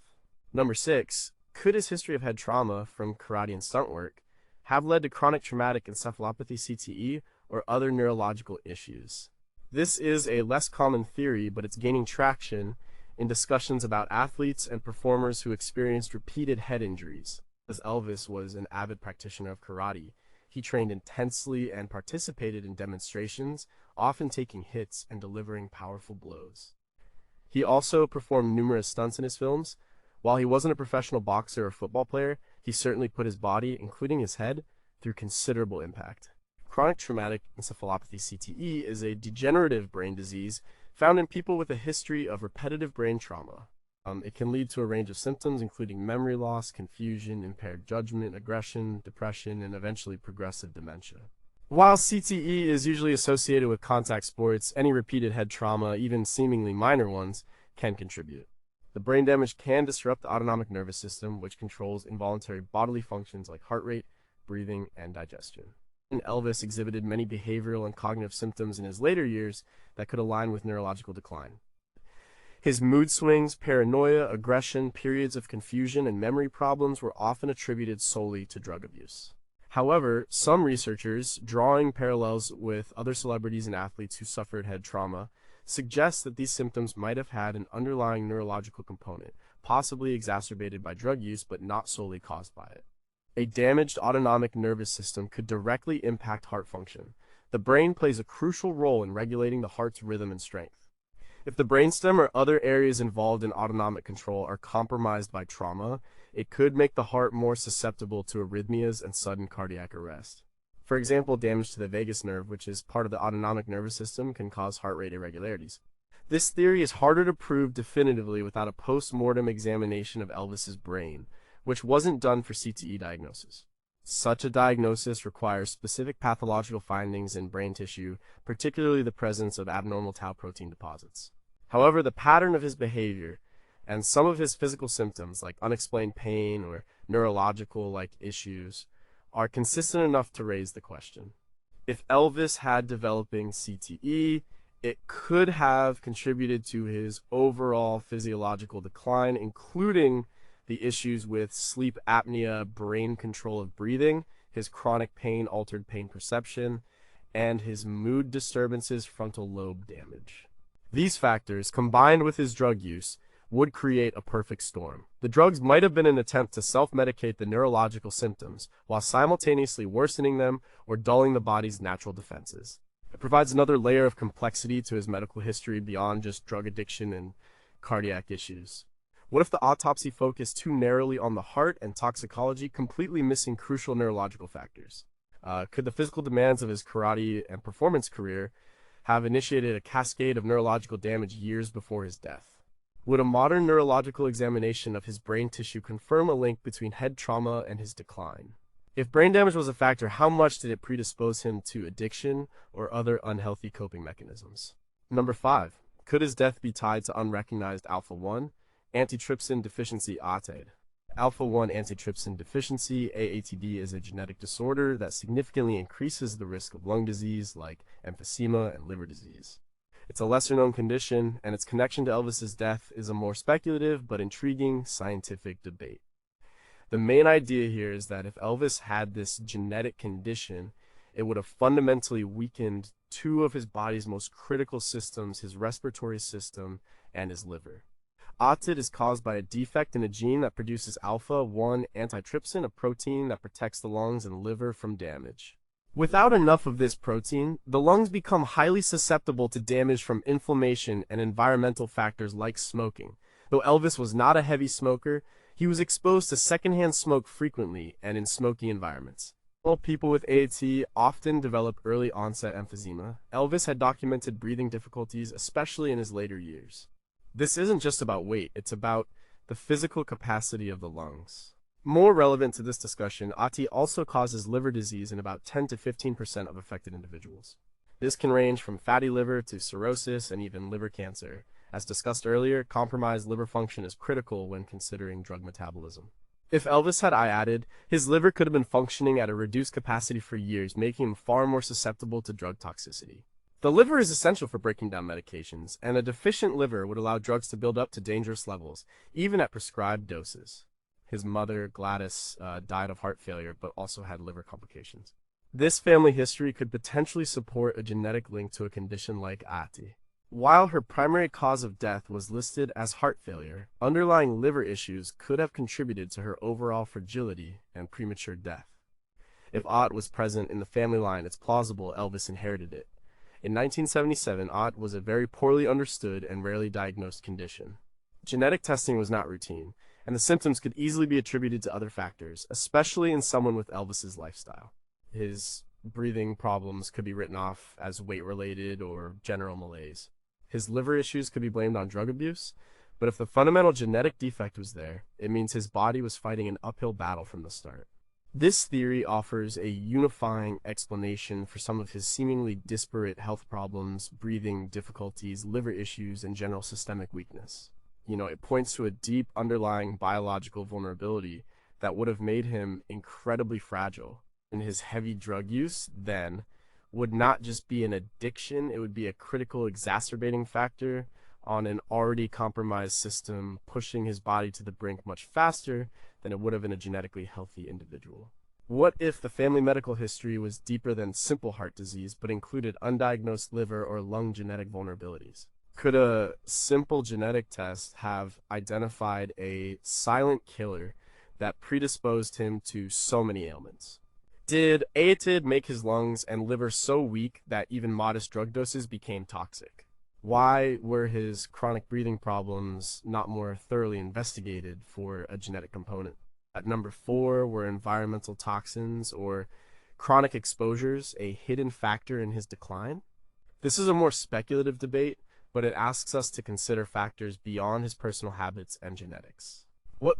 Number 6, could his history of head trauma from karate and stunt work have led to chronic traumatic encephalopathy (CTE) or other neurological issues. This is a less common theory, but it's gaining traction in discussions about athletes and performers who experienced repeated head injuries. As Elvis was an avid practitioner of karate, he trained intensely and participated in demonstrations, often taking hits and delivering powerful blows. He also performed numerous stunts in his films. While he wasn't a professional boxer or football player, he certainly put his body, including his head, through considerable impact. Chronic traumatic encephalopathy (CTE) is a degenerative brain disease found in people with a history of repetitive brain trauma. It can lead to a range of symptoms, including memory loss, confusion, impaired judgment, aggression, depression, and eventually progressive dementia. While CTE is usually associated with contact sports, any repeated head trauma, even seemingly minor ones, can contribute. The brain damage can disrupt the autonomic nervous system, which controls involuntary bodily functions like heart rate, breathing, and digestion. And Elvis exhibited many behavioral and cognitive symptoms in his later years that could align with neurological decline. His mood swings, paranoia, aggression, periods of confusion, and memory problems were often attributed solely to drug abuse. However, some researchers, drawing parallels with other celebrities and athletes who suffered head trauma, suggest that these symptoms might have had an underlying neurological component, possibly exacerbated by drug use but not solely caused by it. A damaged autonomic nervous system could directly impact heart function. The brain plays a crucial role in regulating the heart's rhythm and strength. If the brainstem or other areas involved in autonomic control are compromised by trauma, it could make the heart more susceptible to arrhythmias and sudden cardiac arrest. For example, damage to the vagus nerve, which is part of the autonomic nervous system, can cause heart rate irregularities. This theory is harder to prove definitively without a post-mortem examination of Elvis's brain, which wasn't done for CTE diagnosis. Such a diagnosis requires specific pathological findings in brain tissue, particularly the presence of abnormal tau protein deposits. However, the pattern of his behavior and some of his physical symptoms, like unexplained pain or neurological-like issues, are consistent enough to raise the question. If Elvis had developing CTE, it could have contributed to his overall physiological decline, including the issues with sleep apnea, brain control of breathing, his chronic pain, altered pain perception, and his mood disturbances, frontal lobe damage. These factors, combined with his drug use, would create a perfect storm. The drugs might have been an attempt to self-medicate the neurological symptoms while simultaneously worsening them or dulling the body's natural defenses. It provides another layer of complexity to his medical history beyond just drug addiction and cardiac issues. What if the autopsy focused too narrowly on the heart and toxicology, completely missing crucial neurological factors? Could the physical demands of his karate and performance career have initiated a cascade of neurological damage years before his death? Would a modern neurological examination of his brain tissue confirm a link between head trauma and his decline? If brain damage was a factor, how much did it predispose him to addiction or other unhealthy coping mechanisms? Number 5. Could his death be tied to unrecognized alpha-1 antitrypsin deficiency (ATD)? Alpha-1 antitrypsin deficiency (AATD) is a genetic disorder that significantly increases the risk of lung disease like emphysema and liver disease. It's a lesser-known condition, and its connection to Elvis's death is a more speculative but intriguing scientific debate. The main idea here is that if Elvis had this genetic condition, it would have fundamentally weakened two of his body's most critical systems, his respiratory system and his liver. ATD is caused by a defect in a gene that produces alpha-1 antitrypsin, a protein that protects the lungs and liver from damage. Without enough of this protein, the lungs become highly susceptible to damage from inflammation and environmental factors like smoking. Though Elvis was not a heavy smoker, he was exposed to secondhand smoke frequently and in smoky environments. People with AAT often develop early onset emphysema. Elvis had documented breathing difficulties, especially in his later years. This isn't just about weight, it's about the physical capacity of the lungs. More relevant to this discussion, AT also causes liver disease in about 10 to 15% of affected individuals. This can range from fatty liver to cirrhosis and even liver cancer. As discussed earlier, compromised liver function is critical when considering drug metabolism. If Elvis had ATD, his liver could have been functioning at a reduced capacity for years, making him far more susceptible to drug toxicity. The liver is essential for breaking down medications, and a deficient liver would allow drugs to build up to dangerous levels, even at prescribed doses. His mother, Gladys, died of heart failure, but also had liver complications. This family history could potentially support a genetic link to a condition like ATI. While her primary cause of death was listed as heart failure, underlying liver issues could have contributed to her overall fragility and premature death. If OT was present in the family line, it's plausible Elvis inherited it. In 1977, OT was a very poorly understood and rarely diagnosed condition. Genetic testing was not routine, and the symptoms could easily be attributed to other factors, especially in someone with Elvis's lifestyle. His breathing problems could be written off as weight-related or general malaise. His liver issues could be blamed on drug abuse, but if the fundamental genetic defect was there, it means his body was fighting an uphill battle from the start. This theory offers a unifying explanation for some of his seemingly disparate health problems, breathing difficulties, liver issues, and general systemic weakness. It points to a deep underlying biological vulnerability that would have made him incredibly fragile. And his heavy drug use, then, would not just be an addiction, it would be a critical exacerbating factor on an already compromised system, pushing his body to the brink much faster than it would have in a genetically healthy individual. What if the family medical history was deeper than simple heart disease, but included undiagnosed liver or lung genetic vulnerabilities? Could a simple genetic test have identified a silent killer that predisposed him to so many ailments? Did ATID make his lungs and liver so weak that even modest drug doses became toxic? Why were his chronic breathing problems not more thoroughly investigated for a genetic component? At number 4, were environmental toxins or chronic exposures a hidden factor in his decline? This is a more speculative debate, but it asks us to consider factors beyond his personal habits and genetics. What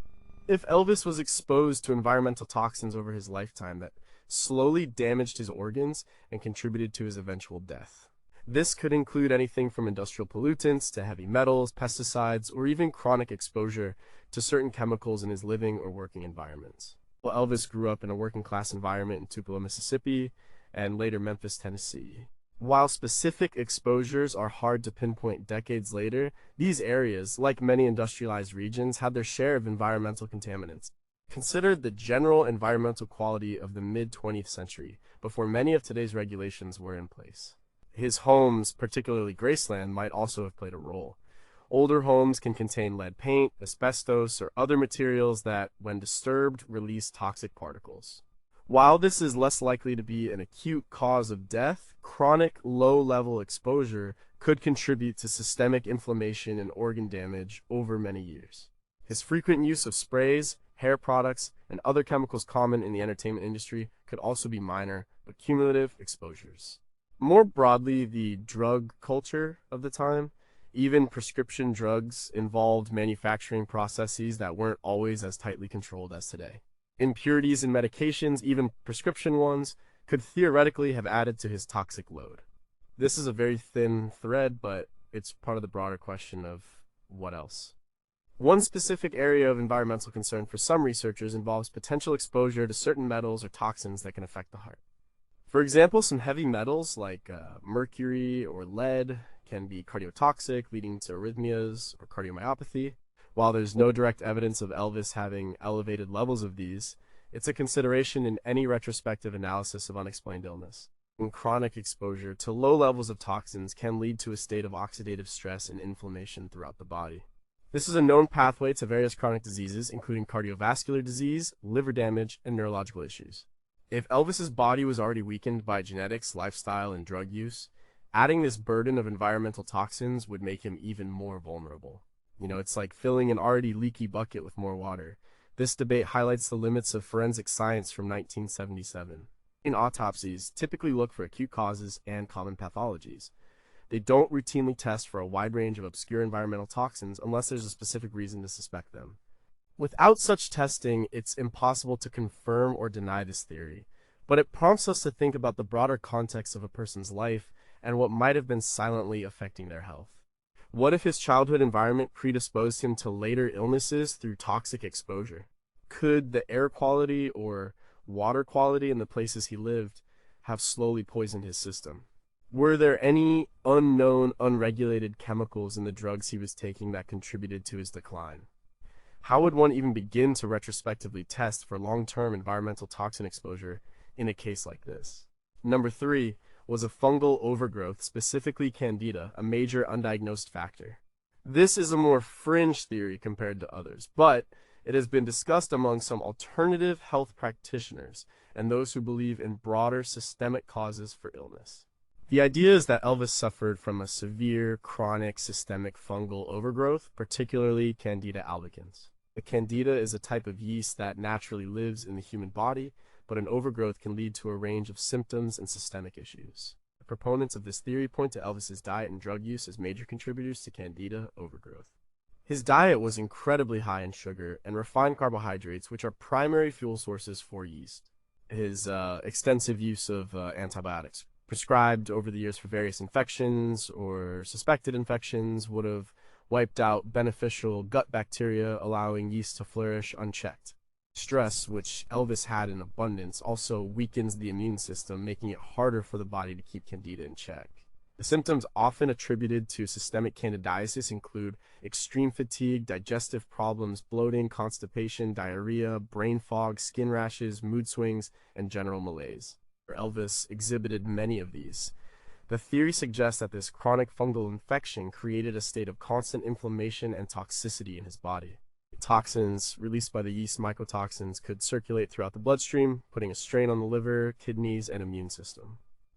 if Elvis was exposed to environmental toxins over his lifetime that slowly damaged his organs and contributed to his eventual death? This could include anything from industrial pollutants to heavy metals, pesticides, or even chronic exposure to certain chemicals in his living or working environments. Well, Elvis grew up in a working-class environment in Tupelo, Mississippi, and later Memphis, Tennessee. While specific exposures are hard to pinpoint decades later, these areas, like many industrialized regions, had their share of environmental contaminants. Consider the general environmental quality of the mid-20th century, before many of today's regulations were in place. His homes, particularly Graceland, might also have played a role. Older homes can contain lead paint, asbestos, or other materials that, when disturbed, release toxic particles. While this is less likely to be an acute cause of death, chronic low-level exposure could contribute to systemic inflammation and organ damage over many years. His frequent use of sprays, hair products, and other chemicals common in the entertainment industry could also be minor but cumulative exposures. More broadly, the drug culture of the time, even prescription drugs, involved manufacturing processes that weren't always as tightly controlled as today. Impurities in medications, even prescription ones, could theoretically have added to his toxic load. This is a very thin thread, but it's part of the broader question of what else. One specific area of environmental concern for some researchers involves potential exposure to certain metals or toxins that can affect the heart. For example, some heavy metals like mercury or lead can be cardiotoxic, leading to arrhythmias or cardiomyopathy. While there's no direct evidence of Elvis having elevated levels of these, it's a consideration in any retrospective analysis of unexplained illness. And chronic exposure to low levels of toxins can lead to a state of oxidative stress and inflammation throughout the body. This is a known pathway to various chronic diseases, including cardiovascular disease, liver damage, and neurological issues. If Elvis's body was already weakened by genetics, lifestyle, and drug use, adding this burden of environmental toxins would make him even more vulnerable. It's like filling an already leaky bucket with more water. This debate highlights the limits of forensic science from 1977. Autopsies typically look for acute causes and common pathologies. They don't routinely test for a wide range of obscure environmental toxins unless there's a specific reason to suspect them. Without such testing, it's impossible to confirm or deny this theory, but it prompts us to think about the broader context of a person's life and what might have been silently affecting their health. What if his childhood environment predisposed him to later illnesses through toxic exposure? Could the air quality or water quality in the places he lived have slowly poisoned his system? Were there any unknown, unregulated chemicals in the drugs he was taking that contributed to his decline? How would one even begin to retrospectively test for long-term environmental toxin exposure in a case like this? Number 3 was a fungal overgrowth, specifically candida, a major undiagnosed factor. This is a more fringe theory compared to others, but it has been discussed among some alternative health practitioners and those who believe in broader systemic causes for illness. The idea is that Elvis suffered from a severe, chronic, systemic fungal overgrowth, particularly Candida albicans. The Candida is a type of yeast that naturally lives in the human body, but an overgrowth can lead to a range of symptoms and systemic issues. The proponents of this theory point to Elvis's diet and drug use as major contributors to Candida overgrowth. His diet was incredibly high in sugar and refined carbohydrates, which are primary fuel sources for yeast. His extensive use of antibiotics, prescribed over the years for various infections or suspected infections, would have wiped out beneficial gut bacteria, allowing yeast to flourish unchecked. Stress, which Elvis had in abundance, also weakens the immune system, making it harder for the body to keep Candida in check. The symptoms often attributed to systemic candidiasis include extreme fatigue, digestive problems, bloating, constipation, diarrhea, brain fog, skin rashes, mood swings, and general malaise. Elvis exhibited many of these. The theory suggests that this chronic fungal infection created a state of constant inflammation and toxicity in his body. Toxins released by the yeast mycotoxins could circulate throughout the bloodstream, putting a strain on the liver, kidneys, and immune system.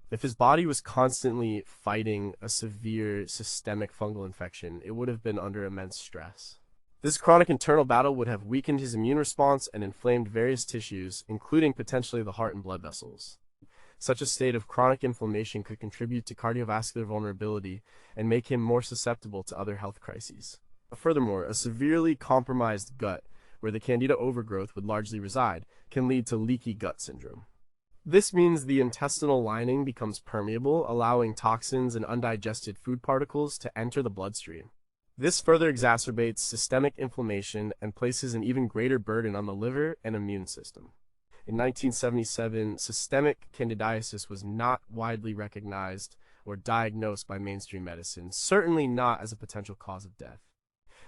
If his body was constantly fighting a severe systemic fungal infection, it would have been under immense stress. This chronic internal battle would have weakened his immune response and inflamed various tissues, including potentially the heart and blood vessels. Such a state of chronic inflammation could contribute to cardiovascular vulnerability and make him more susceptible to other health crises. Furthermore, a severely compromised gut, where the Candida overgrowth would largely reside, can lead to leaky gut syndrome. This means the intestinal lining becomes permeable, allowing toxins and undigested food particles to enter the bloodstream. This further exacerbates systemic inflammation and places an even greater burden on the liver and immune system. In 1977, systemic candidiasis was not widely recognized or diagnosed by mainstream medicine, certainly not as a potential cause of death.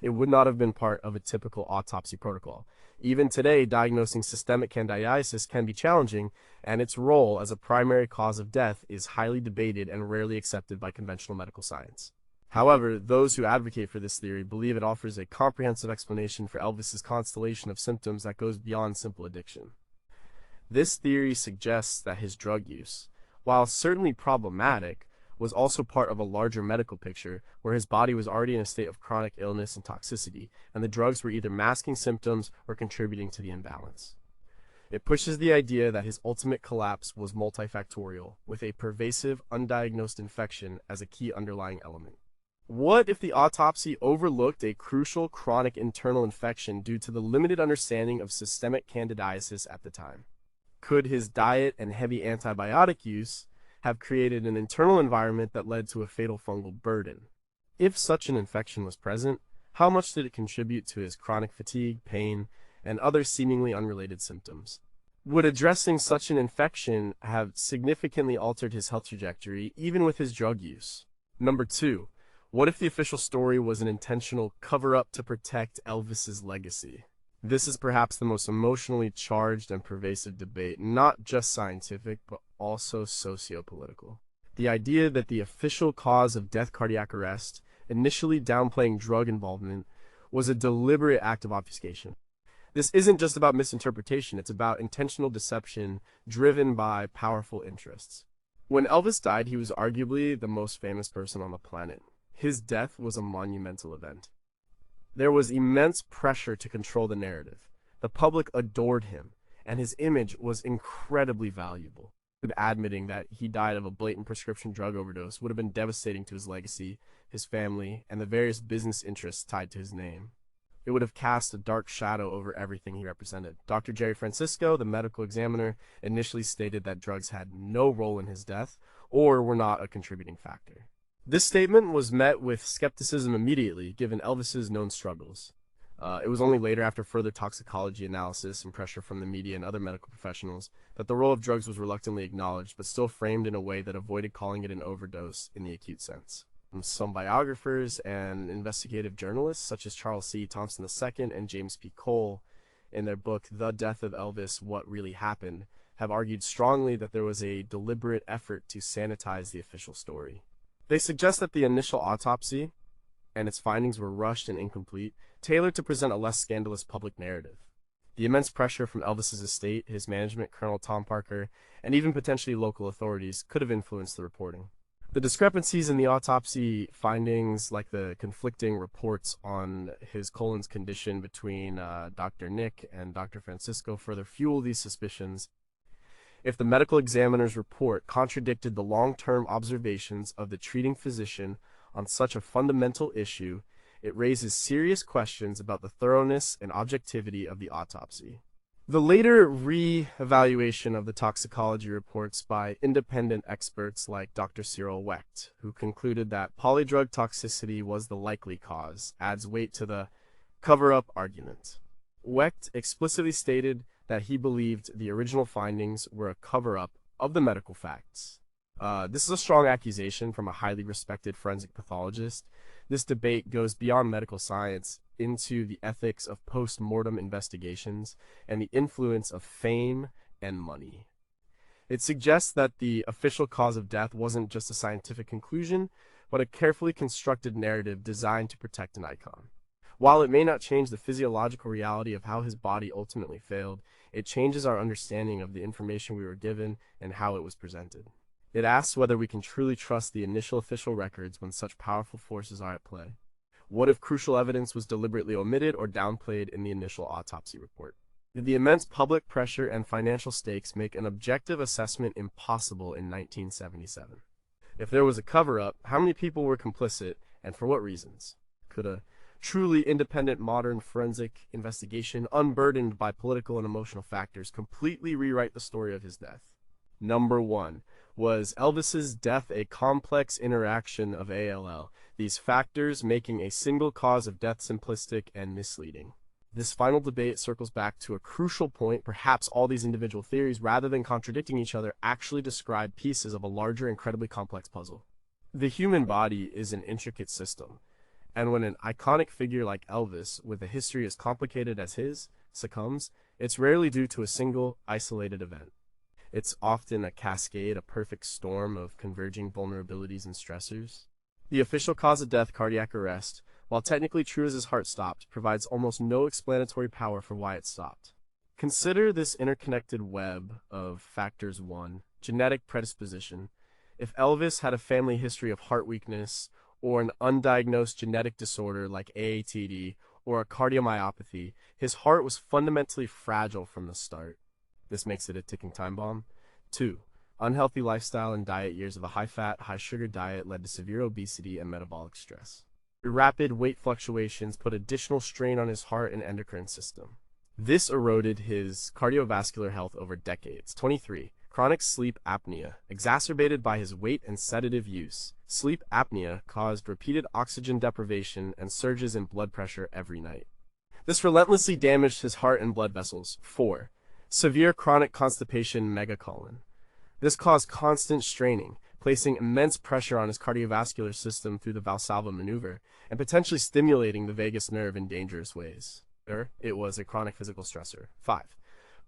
It would not have been part of a typical autopsy protocol. Even today, diagnosing systemic candidiasis can be challenging, and its role as a primary cause of death is highly debated and rarely accepted by conventional medical science. However, those who advocate for this theory believe it offers a comprehensive explanation for Elvis's constellation of symptoms that goes beyond simple addiction. This theory suggests that his drug use, while certainly problematic, was also part of a larger medical picture where his body was already in a state of chronic illness and toxicity, and the drugs were either masking symptoms or contributing to the imbalance. It pushes the idea that his ultimate collapse was multifactorial, with a pervasive, undiagnosed infection as a key underlying element. What if the autopsy overlooked a crucial chronic internal infection due to the limited understanding of systemic candidiasis at the time? Could his diet and heavy antibiotic use have created an internal environment that led to a fatal fungal burden? If such an infection was present, how much did it contribute to his chronic fatigue, pain, and other seemingly unrelated symptoms? Would addressing such an infection have significantly altered his health trajectory, even with his drug use? Number 2, what if the official story was an intentional cover-up to protect Elvis's legacy? This is perhaps the most emotionally charged and pervasive debate, not just scientific, but also socio-political. The idea that the official cause of death, cardiac arrest, initially downplaying drug involvement, was a deliberate act of obfuscation. This isn't just about misinterpretation, it's about intentional deception driven by powerful interests. When Elvis died, he was arguably the most famous person on the planet. His death was a monumental event. There was immense pressure to control the narrative. The public adored him, and his image was incredibly valuable. Admitting that he died of a blatant prescription drug overdose would have been devastating to his legacy, his family, and the various business interests tied to his name. It would have cast a dark shadow over everything he represented. Dr. Jerry Francisco, the medical examiner, initially stated that drugs had no role in his death or were not a contributing factor. This statement was met with skepticism immediately, given Elvis's known struggles. It was only later, after further toxicology analysis and pressure from the media and other medical professionals, that the role of drugs was reluctantly acknowledged, but still framed in a way that avoided calling it an overdose in the acute sense. Some biographers and investigative journalists, such as Charles C. Thompson II and James P. Cole, in their book The Death of Elvis: What Really Happened, have argued strongly that there was a deliberate effort to sanitize the official story. They suggest that the initial autopsy and its findings were rushed and incomplete, tailored to present a less scandalous public narrative. The immense pressure from Elvis's estate, his management, Colonel Tom Parker, and even potentially local authorities could have influenced the reporting. The discrepancies in the autopsy findings, like the conflicting reports on his colon's condition between Dr. Nick and Dr. Francisco, further fuel these suspicions. If the medical examiner's report contradicted the long-term observations of the treating physician on such a fundamental issue, it raises serious questions about the thoroughness and objectivity of the autopsy. The later re-evaluation of the toxicology reports by independent experts like Dr. Cyril Wecht, who concluded that polydrug toxicity was the likely cause, adds weight to the cover-up argument. Wecht explicitly stated that he believed the original findings were a cover-up of the medical facts. This is a strong accusation from a highly respected forensic pathologist. This debate goes beyond medical science into the ethics of post-mortem investigations and the influence of fame and money. It suggests that the official cause of death wasn't just a scientific conclusion, but a carefully constructed narrative designed to protect an icon. While it may not change the physiological reality of how his body ultimately failed, it changes our understanding of the information we were given and how it was presented. It asks whether we can truly trust the initial official records when such powerful forces are at play. What if crucial evidence was deliberately omitted or downplayed in the initial autopsy report? Did the immense public pressure and financial stakes make an objective assessment impossible in 1977? If there was a cover-up, how many people were complicit, and for what reasons? Could a truly independent modern forensic investigation, unburdened by political and emotional factors, completely rewrite the story of his death? Number 1. Was Elvis's death a complex interaction of ALL, these factors making a single cause of death simplistic and misleading? This final debate circles back to a crucial point. Perhaps all these individual theories, rather than contradicting each other, actually describe pieces of a larger, incredibly complex puzzle. The human body is an intricate system, and when an iconic figure like Elvis, with a history as complicated as his, succumbs, it's rarely due to a single, isolated event. It's often a cascade, a perfect storm of converging vulnerabilities and stressors. The official cause of death, cardiac arrest, while technically true as his heart stopped, provides almost no explanatory power for why it stopped. Consider this interconnected web of factors. 1. Genetic predisposition. If Elvis had a family history of heart weakness, or an undiagnosed genetic disorder like AATD, or a cardiomyopathy, his heart was fundamentally fragile from the start. This makes it a ticking time bomb. 2. Unhealthy lifestyle and diet. Years of a high-fat, high-sugar diet led to severe obesity and metabolic stress. Rapid weight fluctuations put additional strain on his heart and endocrine system. This eroded his cardiovascular health over decades. 23. Chronic sleep apnea. Exacerbated by his weight and sedative use, sleep apnea caused repeated oxygen deprivation and surges in blood pressure every night. This relentlessly damaged his heart and blood vessels. 4. Severe chronic constipation megacolon. This caused constant straining, placing immense pressure on his cardiovascular system through the Valsalva maneuver, and potentially stimulating the vagus nerve in dangerous ways. It was a chronic physical stressor. 5.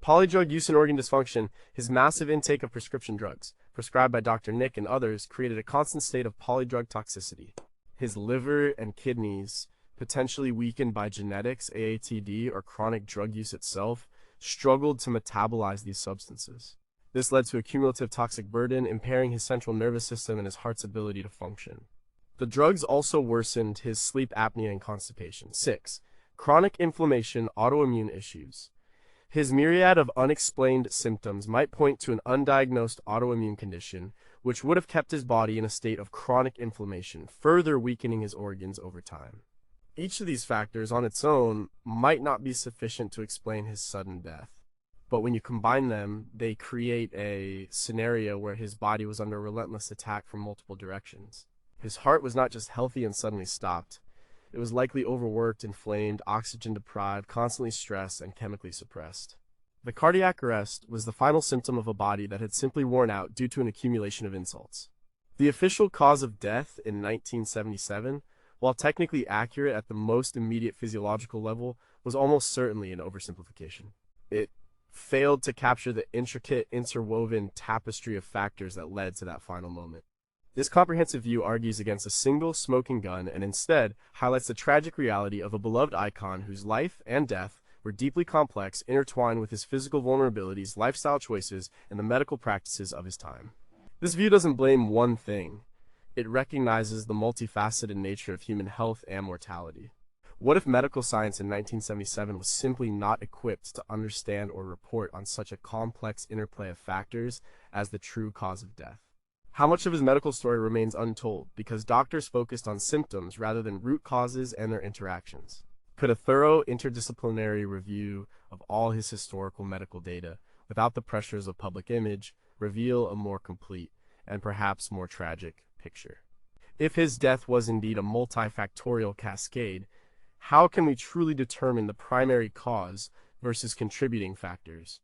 Polydrug use and organ dysfunction. His massive intake of prescription drugs, prescribed by Dr. Nick and others, created a constant state of polydrug toxicity. His liver and kidneys, potentially weakened by genetics, AATD, or chronic drug use itself, struggled to metabolize these substances. This led to a cumulative toxic burden, impairing his central nervous system and his heart's ability to function. The drugs also worsened his sleep apnea and constipation. 6. Chronic inflammation, autoimmune issues. His myriad of unexplained symptoms might point to an undiagnosed autoimmune condition, which would have kept his body in a state of chronic inflammation, further weakening his organs over time. Each of these factors on its own might not be sufficient to explain his sudden death, but when you combine them, they create a scenario where his body was under relentless attack from multiple directions. His heart was not just healthy and suddenly stopped. It was likely overworked, inflamed, oxygen-deprived, constantly stressed, and chemically suppressed. The cardiac arrest was the final symptom of a body that had simply worn out due to an accumulation of insults. The official cause of death in 1977, while technically accurate at the most immediate physiological level, was almost certainly an oversimplification. It failed to capture the intricate, interwoven tapestry of factors that led to that final moment. This comprehensive view argues against a single smoking gun and instead highlights the tragic reality of a beloved icon whose life and death were deeply complex, intertwined with his physical vulnerabilities, lifestyle choices, and the medical practices of his time. This view doesn't blame one thing. It recognizes the multifaceted nature of human health and mortality. What if medical science in 1977 was simply not equipped to understand or report on such a complex interplay of factors as the true cause of death? How much of his medical story remains untold because doctors focused on symptoms rather than root causes and their interactions? Could a thorough interdisciplinary review of all his historical medical data, without the pressures of public image, reveal a more complete and perhaps more tragic picture? If his death was indeed a multifactorial cascade, how can we truly determine the primary cause versus contributing factors?